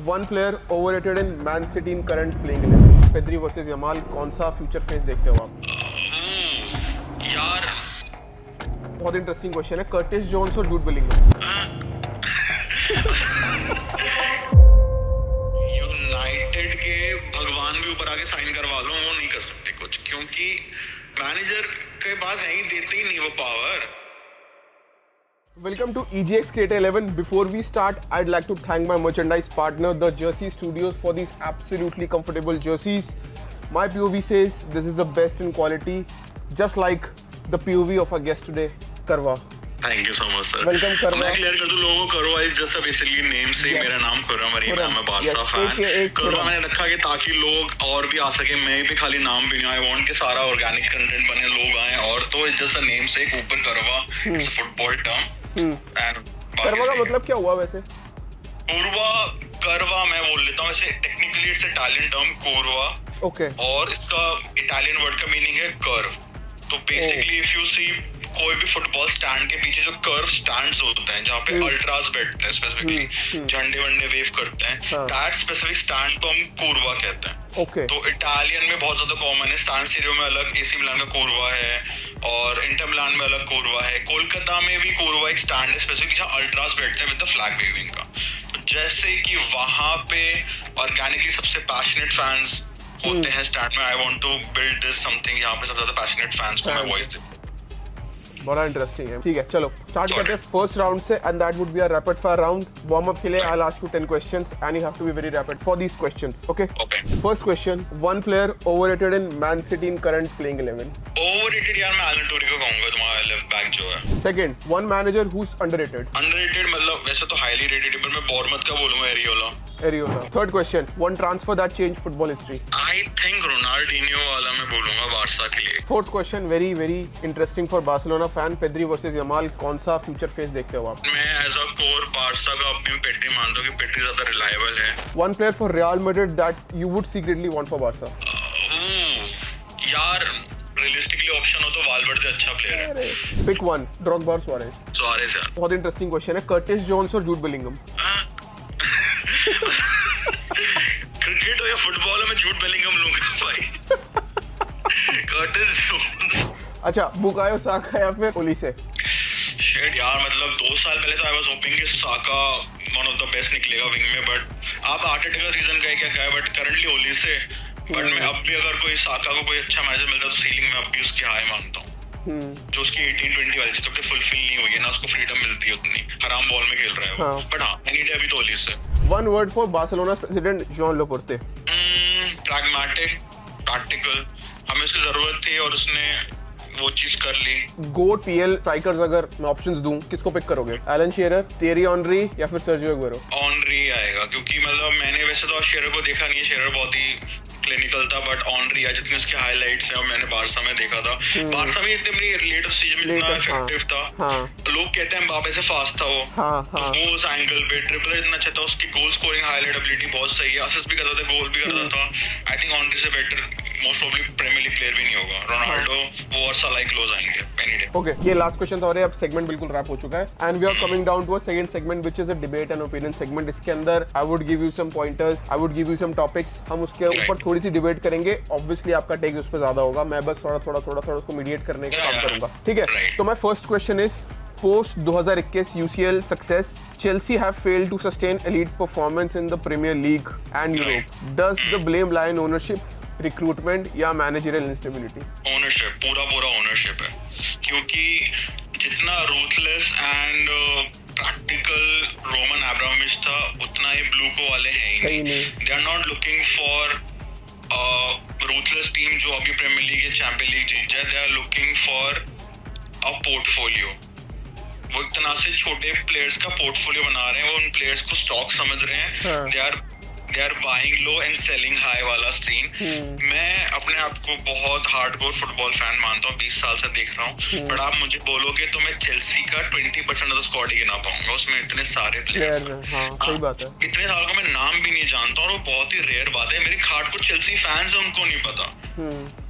One player overrated in Man City in current playing 11। Pedri versus Yamal, कौन सा future face देखते हो आप? यार बहुत इंटरेस्टिंग क्वेश्चन है। कर्टिस जोन्स और जूड बेलिंगम। यूनाइटेड के भगवान भी ऊपर आके साइन करवा लो, वो नहीं कर सकते कुछ, क्योंकि मैनेजर के पास है ही, देते ही नहीं वो power. Welcome to EGX Creator 11. Before we start, I'd like to thank my merchandise partner, the Jersey Studios, for these absolutely comfortable jerseys. My POV says this is the best in quality, just like the POV of our guest today, Karwa. Thank you so much sir. Welcome, Karwa. मैं clear कर दूं लोगों को, करवा is just basically name से ही मेरा नाम खुर्रम अरीम है, मैं बारसा फैन। करवा मैंने रखा कि ताकि लोग और भी आ सके, मैं भी खाली नाम भी नहीं, आई वांट कि सारा ऑर्गेनिक कंटेंट बने, लोग आए, और तो इट्स जस्ट अ नेम से ऊपर करवा, इट्स अ फुटबॉल टर्म। करवा का मतलब क्या हुआ वैसे? कोरवा, करवा मैं बोल लेता हूँ, वैसे technically it's Italian term Korwa. Okay. और इसका इटालियन वर्ड का मीनिंग है कर्व। तो बेसिकली इफ यू सी कोई भी फुटबॉल स्टैंड के पीछे जो कर्व स्टैंड्स होते हैं, जहाँ पे अल्ट्रास बैठते हैं, स्पेसिफिकली झंडे वंडे वेव करते हैं, दैट स्पेसिफिक स्टैंड को हम कोरवा कहते हैं। ओके। तो इटालियन में बहुत ज्यादा कॉमन है, सैन सीरो में अलग, एसी मिलान का कोरवा है, और इंटर मिलान में अलग कोरवा है। कोलकाता में भी कोरवा एक स्टैंड है स्पेसिफिक, जहाँ अल्ट्रास बैठते हैं विद द फ्लैग वेविंग का। तो जैसे कि वहां पे ऑर्गेनिकली सबसे पैशनेट फैंस होते हैं स्टैंड में, I want to build this something यहाँ पे सबसे ज्यादा पैशनेट फैंस को मैं वॉइस दे। बड़ा इंटरेस्टिंग है। ठीक है, चलो स्टार्ट करते हैं फर्स्ट राउंड से, and that would be a rapid fire round. Warm up के लिए I will ask you 10 questions and you have to be very rapid for these questions, okay? First question, one player overrated in Man City in current playing 11। Overrated यार मैं Elon Tori को कहूंगा, तुम्हारा left back जो है। Second, one manager who is underrated. Underrated मतलब वैसे तो हाईली रेटेड, पर मैं बोर्नमथ का बोलूंगा, Iraola. Third question, one transfer that change football history. I think Ronaldinho वाला मैं बोलूंगा बार्सा के लिए। Fourth question, very very interesting for Barcelona fan, Pedri versus Yamal, कौन सा फ्यूचर फेस देखते हो आप? मैं एज अ कोर बार्सा का अपनी पेड्री मानता हूं कि पेड्री ज्यादा रिलायबल है। One player for real Madrid that you would secretly want for Barca. यार रियलिस्टिकली ऑप्शन हो तो वाल्वर्डे अच्छा प्लेयर है। पिक वन, ड्रॉगबा और सुआरेज। सुआरेज यार। बहुत इंटरेस्टिंग क्वेश्चन है। कर्टिस जोन्स और जूड बेलिंगम। क्रिकेट हो या फुटबॉल हो, मैं जूड बेलिंगम लूंगा भाई। Curtis Jones. अच्छा, बुकायो साका या फिर ओलिसे? शेड यार, मतलब 2 साल पहले तो आई वाज होपिंग कि साका वन ऑफ द बेस्ट निकलेगा विंग में, बट आप आर्टेटिका रीजन का क्या है, बट करंटली ओलिसे। बट मैं अब भी अगर कोई साका को कोई अच्छा मैनेजर मिलता तो सीलिंग में अब भी उसकी हाई मानता हूँ। जो उसकी 18-20 वाली थी, तो फुलफिल नहीं हुई है ना, उसको फ्रीडम मिलती है उतनी, हराम बॉल में खेल रहा है वो। बट हाँ, एनी डे अभी तो Olise. One word for Barcelona president Joan Laporta. Pragmatic, practical. हमें उसकी जरूरत थी और उसने वो चीज कर ली। गोट पीएल स्ट्राइकर्स अगर मैं ऑप्शंस दूं, किसको पिक करोगे? एलन शेरर, थियरी ऑनरी या फिर सर्जियो अग्वेरो? ऑनरी आएगा, क्योंकि मतलब मैंने वैसे तो शेरर को देखा नहीं है, शेरर बहुत ही क्लिनिकल था, बट ऑनरी है जितनी उसके हाइलाइट्स हैं और मैंने बारसा में देखा था। बारसा में इतने लेट स्टेज में इतना इफेक्टिव था। लोग कहते हैं एम्बापे से फास्ट था वो। तो वो उस एंगल पे ड्रिबलर इतना अच्छा था, उसकी गोल स्कोरिंग हाइलाइट एबिलिटी बहुत सही है, असिस्ट भी करता था, गोल भी करता था। आई थिंक ऑनरी से better most probably premier league player भी नहीं होगा। रोनाल्डो वो और सलाह क्लोज आएंगे एनी डे। ओके, ये लास्ट क्वेश्चन था और अब सेगमेंट बिल्कुल रैप हो चुका है, and we are coming down to a second segment which is a debate and opinion segment. इसके अंदर I would give you some pointers, I would give you some topics, हम उसके ऊपर थोड़ी सी डिबेट करेंगे। ऑब्वियसली आपका टेक उस पर ज्यादा होगा, मैं बस थोड़ा उसको मीडिएट करने का काम करूंगा, ठीक है? तो my first question is, post 2021 UCL success, Chelsea have failed to sustain elite performance in the Premier League and Europe. Does the blame lie in ownership, recruitment या managerial instability? Ownership, पूरा ownership है, क्योंकि जितना ruthless and practical Roman Abramovich था, उतना ही ब्लूको वाले हैं ही नहीं। They are not looking for ruthless team जो अभी प्रीमियर लीग या चैंपियन लीग जीत जाए। They are looking for a portfolio। वो इतना से छोटे प्लेयर्स का पोर्टफोलियो बना रहे हैं, वो उन प्लेयर्स को स्टॉक समझ रहे हैं। They are buying low and selling high वाला सीन। मैं अपने आप को बहुत हार्डकोर फुटबॉल फैन मानता हूँ, 20 साल से देख रहा हूँ, बट आप मुझे बोलोगे तो मैं चेल्सी का 20% ऑफ द स्क्वाड ही गिना पाऊंगा, उसमें इतने सारे प्लेयर्स हैं। सही बात है। इतने साल का मैं नाम भी नहीं जानता, और वो बहुत ही रेयर बात है। मेरे हार्डकोर चेल्सी फैंस हैं, उनको नहीं पता।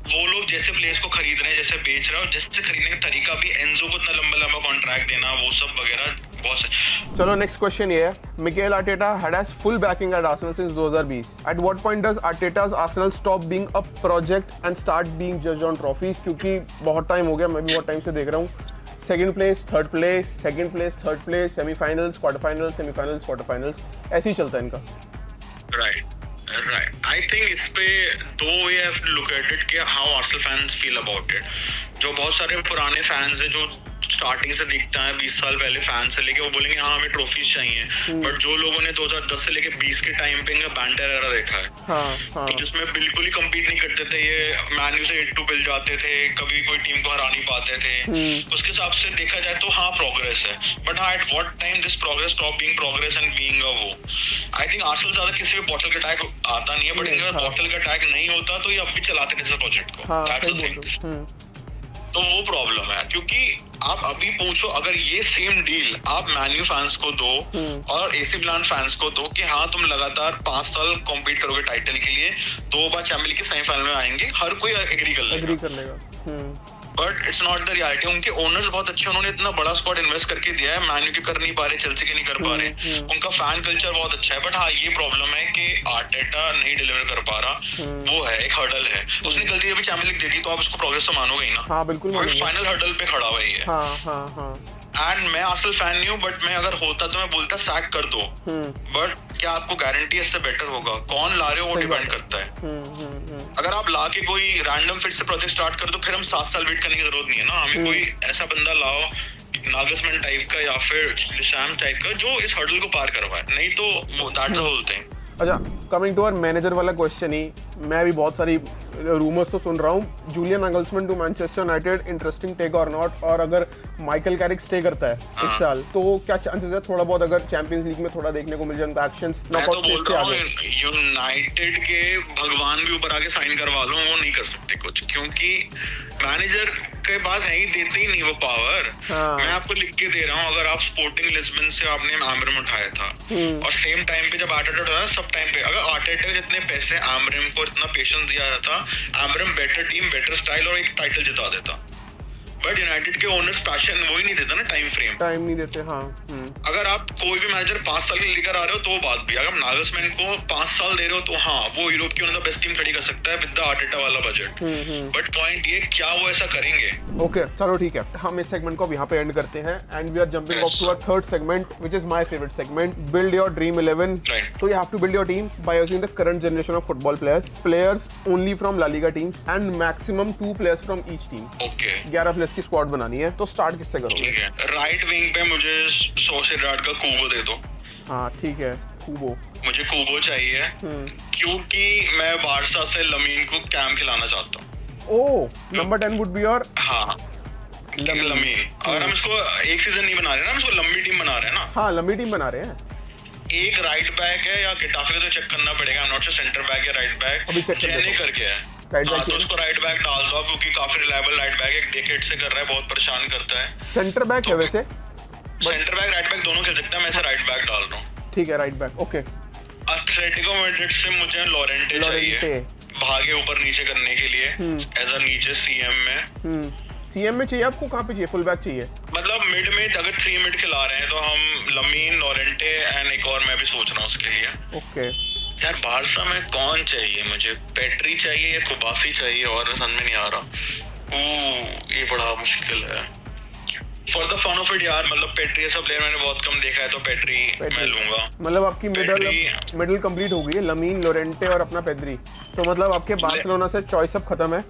वो लोग जैसे प्लेयर्स को खरीद रहे हैं, जैसे बेच रहे हैं, और जैसे खरीदने का तरीका भी, एंजो को इतना लंबा कॉन्ट्रैक्ट देना, वो सब वगैरह बहुत सही। चलो नेक्स्ट क्वेश्चन ये है, Mikel Arteta had has full backing at Arsenal since 2020. At what point does Arteta's Arsenal stop being a project and start being judged on trophies? क्योंकि बहुत टाइम हो गया, मैं भी बहुत टाइम से देख रहा हूँ, second place, third place, second place, third place, semifinals, quarter finals, semifinals, quarter finals, ऐसे ही चलता है इनका। राइट आई थिंक इस पे though we have to look at it कि how Arsenal fans feel about it. जो बहुत सारे पुराने फैंस हैं जो स्टार्टिंग से दिखता है 20 साल पहले फैन से लेके, वो बोलेंगे हाँ हमें ट्रॉफीज चाहिए, बट जो लोगों ने 2010 से लेके 20 के टाइम पे इनका बैंटर वगैरह देखा है कि जिसमें बिल्कुल ही कम्पीट नहीं करते थे, ये मैन्यू से 8-2 मिल जाते थे, कभी कोई टीम को हरा नहीं पाते थे, उसके हिसाब से देखा जाए तो हाँ प्रोग्रेस है, बट हाँ at what time this progress stop being progress and being a वो। आई थिंक आर्सेनल ज्यादा किसी भी बॉटल का टैग आता नहीं है, बट इनका बॉटल का टैग नहीं होता तो ये अब भी चलाते थे प्रोजेक्ट को, दैट्स द थिंग। तो वो प्रॉब्लम है, क्योंकि आप अभी पूछो अगर ये सेम डील आप मैन्यू फैंस को दो और एसी मिलान फैंस को दो कि हाँ तुम लगातार 5 साल कॉम्पीट करोगे टाइटल के लिए, 2 बार चैंपियंस लीग के सेमीफाइनल में आएंगे, हर कोई एग्री कर लेगा। But it's not the reality. उनके ओनर्स बहुत अच्छे, उन्होंने इतना बड़ा स्क्वाड इन्वेस्ट करके दिया है, मैन्यू के कर नहीं पा रहे, चेल्सी के नहीं कर पा रहे, उनका फैन कल्चर बहुत अच्छा है, बट हाँ ये प्रॉब्लम है कि आर्टेटा नहीं डिलीवर कर पा रहा, वो है एक हर्डल है। उसने गलती अभी चैंपियंस लीग दे दी तो आप उसको प्रोग्रेस तो मानोगे ही ना। हाँ बिल्कुल, फाइनल हर्डल पे खड़ा हुआ ही है। एंड मैं आर्सेनल फैन नहीं हूँ, बट मैं अगर होता तो मैं बोलता सैक कर दो, बट क्या आपको गारंटी इससे बेटर होगा? कौन ला रहे हो वो डिपेंड करता है। अगर आप ला के कोई रैंडम फिर से प्रोजेक्ट स्टार्ट कर दो, फिर हम 7 साल वेट करने की जरूरत नहीं है ना, हमें कोई ऐसा बंदा लाओ नागसमैन टाइप का या फिर डिशैम टाइप का जो इस हर्डल को पार करवाए, नहीं तो दैट्स द होल थिंग। अच्छा, कमिंग टू आवर मैनेजर वाला क्वेश्चन ही, मैं भी बहुत सारी रूमर्स तो सुन रहा हूँ, Julian Nagelsmann to Manchester United, interesting take और नॉट, और अगर माइकल कैरिक स्टे करता है इस साल तो क्या चांसेस है थोड़ा बहुत अगर चैंपियंस लीग में थोड़ा देखने को मिल जाए एक्शंस नॉकआउट स्टेज से आगे? यूनाइटेड के भगवान भी ऊपर आके साइन करवा लो, वो नहीं कर सकते कुछ, क्योंकि मैनेजर के पास है ही, देते ही नहीं वो पावर। मैं आपको लिख के दे रहा हूँ, अगर आप स्पोर्टिंग लिस्बन से आपने आमरिम उठाया था और सेम टाइम पे जब आर्टेटा उठाया था, सब टाइम पे अगर आर्टेटा जितने पैसे आमरिम को इतना पेशेंस दिया था, आमरिम बेटर टीम, बेटर स्टाइल और एक टाइटल जिता देता। बट यूनाइटेड के ओनर्स पैशन वो ही नहीं देता ना, टाइम नहीं देते। अगर आप कोई भी मैनेजर 5 साल के लिए लेकर आ रहे हो तो वो बात भी, अगर नागलसमैन को 5 साल दे रहे हो तो हाँ वो यूरोप की one of the best team खड़ी कर सकता है विद द आर्टेटा वाला बजट, बट पॉइंट ये क्या वो ऐसा करेंगे? ओके चलो ठीक है, हम इस सेगमेंट को अब यहाँ पे एंड करते हैं and we are jumping off to our third segment which is my favourite segment, build your dream 11। तो you have to build your team by using the current generation of football players only from La Liga teams and maximum 2 players from each team. Okay 11 players की squad बनानी है, तो start किससे करोगे? Right wing पे मुझे Sociedad का कूबो दे दो। हाँ ठीक है, कूबो, मुझे कूबो चाहिए क्योंकि मैं बारसा से लमीन को कैम खिलाना चाहता हूँ। Oh number 10 would be your Lamine. अगर हम इसको एक सीजन नहीं बना रहे ना, हम इसको लंबी टीम बना रहे हैं ना। हाँ लंबी टीम बना रहे हैं। एक राइट बैक है या गेटाफे को तो चेक करना पड़ेगा, I am not sure centre back या राइट बैक, अभी चेक जेने करके है राइट बैक, तो उसको राइट बैक डाल दो क्योंकि काफी रिलायबल राइट बैक, एक डेकेड से कर रहा है, बहुत परेशान करता है। सेंटर बैक है वैसे, सेंटर बैक राइट बैक दोनों खेल सकता है, मैं इसे राइट बैक डाल रहा हूँ। ठीक है right back, okay. Atletico Madrid से मुझे लोरेंटे चाहिए भागे ऊपर नीचे करने के लिए एज अ नीचे सीएम में। सीएम में चाहिए आपको? कहाँ पे चाहिए? फुल बैक चाहिए? मतलब मिड में अगर 3 मिड खिला रहे हैं तो हम लमीन, लोरेंटे एंड एक और मैं भी सोच रहा हूँ उसके लिए। ओके यार बारसा में कौन चाहिए मुझे? पेट्री चाहिए या कुबासी चाहिए और समझ में नहीं आ रहा। ये बड़ा मुश्किल है। For the fun of it यार, मतलब पेट्री ऐसा प्लेयर मैंने बहुत कम देखा है तो पेट्री मैं लूंगा। मतलब आपकी मिडल कंप्लीट हो गई है, लमीन, लोरेंटे और अपना पेड्री, तो मतलब आपके बार्सिलोना से चॉइस अब खत्म है।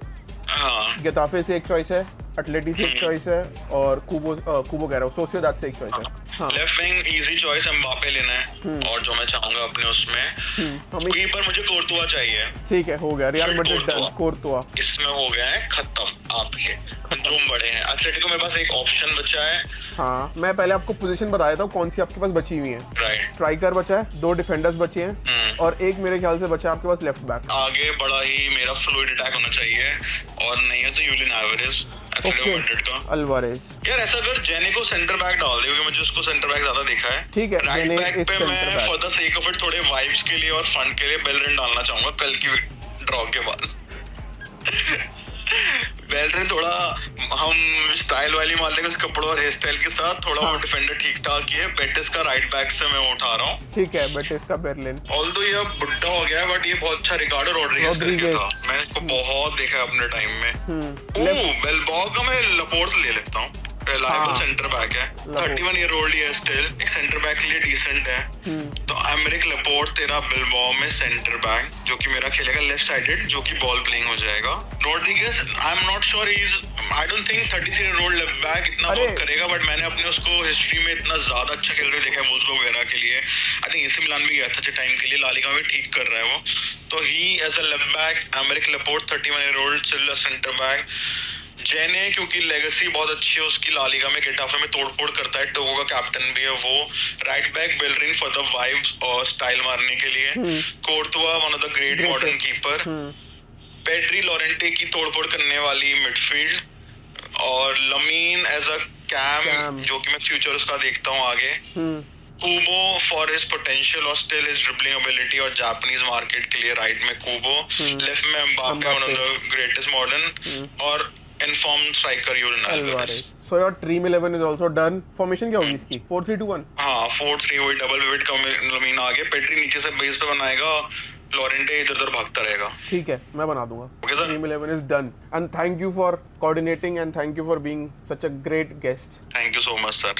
हाँ गेटाफे से एक चॉइस है, एटलेटी से एक चॉइस है और कूबो कह रहा हूँ सोसिएदाद से एक चॉइस है। हाँ। Left wing easy choice Mbappe लेना है और जो मैं चाहूंगा अपने उसमें कीपर मुझे कोर्तुआ चाहिए। ठीक है, हो गया रियल मैड्रिड डन, कोर्तुआ इसमें हो गया है खत्म। आपके जो बड़े हैं एथलेटिको मेरे पास एक ऑप्शन बचा है। हाँ मैं पहले आपको पोजीशन बता देता हूँ कौन सी आपके पास बची हुई है। राइट, स्ट्राइकर बचा है, 2 डिफेंडर्स बचे हैं और एक मेरे ख्याल से बचा आपके पास लेफ्ट बैक। आगे बड़ा ही मेरा फ्लूइड अटैक होना चाहिए और नहीं है तो यूलियन एल्वारेज एथलेटिको मैड्रिड का। अल्वारेज यार ऐसा अगर जेने को सेंटर बैक डाल दे क्योंकि मुझे उसको सेंटर बैक ज्यादा देखा है। ठीक है, राइट बैक पे मैं for the sake of it थोड़े वाइब्स के लिए और फन के लिए बेलरिन डालना चाहूंगा कल की ड्रॉ के बाद। बेलरिन थोड़ा हम स्टाइल वाली मान लेंगे उस कपड़ों और हेयर स्टाइल के साथ, थोड़ा वो डिफेंडर ठीक ठाक ही है। बेटिस का राइट बैक से मैं उठा रहा हूँ। ठीक है, बेटिस का बेर्लिन। ऑल्दो ये अब बुड्ढा हो गया है बट ये बहुत अच्छा रिकार्डो रॉड्रिगेज करके था, मैंने इसको बहुत देखा है अपने टाइम में। बेलबॉग का मैं लपोर्ट ले लेता हूँ, रिलायबल सेंटर बैक है, 31 ईयर ओल्ड है स्टिल, एक सेंटर बैक के लिए डिसेंट है। तो एमरिक लपोर्ट तेरा बिलबाओ में सेंटर बैक, जो कि मेरा खेलेगा लेफ्ट साइडेड, जो कि बॉल प्लेइंग हो जाएगा। Rodriguez I am not sure, I don't think 33 year old left back इतना वर्क करेगा, बट मैंने अपने उसको हिस्ट्री में इतना ज्यादा अच्छा खेलते देखा है वोल्सबर्ग वगैरह के लिए। आई थिंक एसी मिलान भी गया था अच्छे टाइम के लिए, ला लीगा में ठीक कर रहा है वो। तो he as a left back, Aymeric Laporte 31 year old still centre back. जेने क्योंकि लेगेसी बहुत अच्छी है उसकी, ला लीगा में गेटाफे में तोड़फोड़ करता है, टोगो का कैप्टन भी है वो। Right back Bellerin for the vibes और स्टाइल मारने के लिए। Courtois one of the great modern keeper. Pedri Llorente की तोड़फोड़ करने वाली मिडफील्ड, और लमीन एज अ कैम, जो कि मैं फ्यूचर उसका देखता हूँ आगे। कूबो फॉर हिज पोटेंशियल और स्टिल हिज ड्रिबलिंग एबिलिटी और जापानीज मार्केट के लिए राइट में कूबो। लेफ्ट में Mbappe, one of the greatest modern और in form striker Julian Alvarez. So your Dream 11 is also done. Formation क्या होगी इसकी? 4-3-2-1? हाँ 4-3, वही डबल पिवट का लमीन आगे, पेड्री नीचे से बेस पे बनाएगा, लोरेंटे इधर उधर भागता रहेगा। ठीक है, मैं बना दूंगा। Okay, sir. Dream 11 is done. And thank you for coordinating and thank you for being such a great guest. Thank you so much, sir.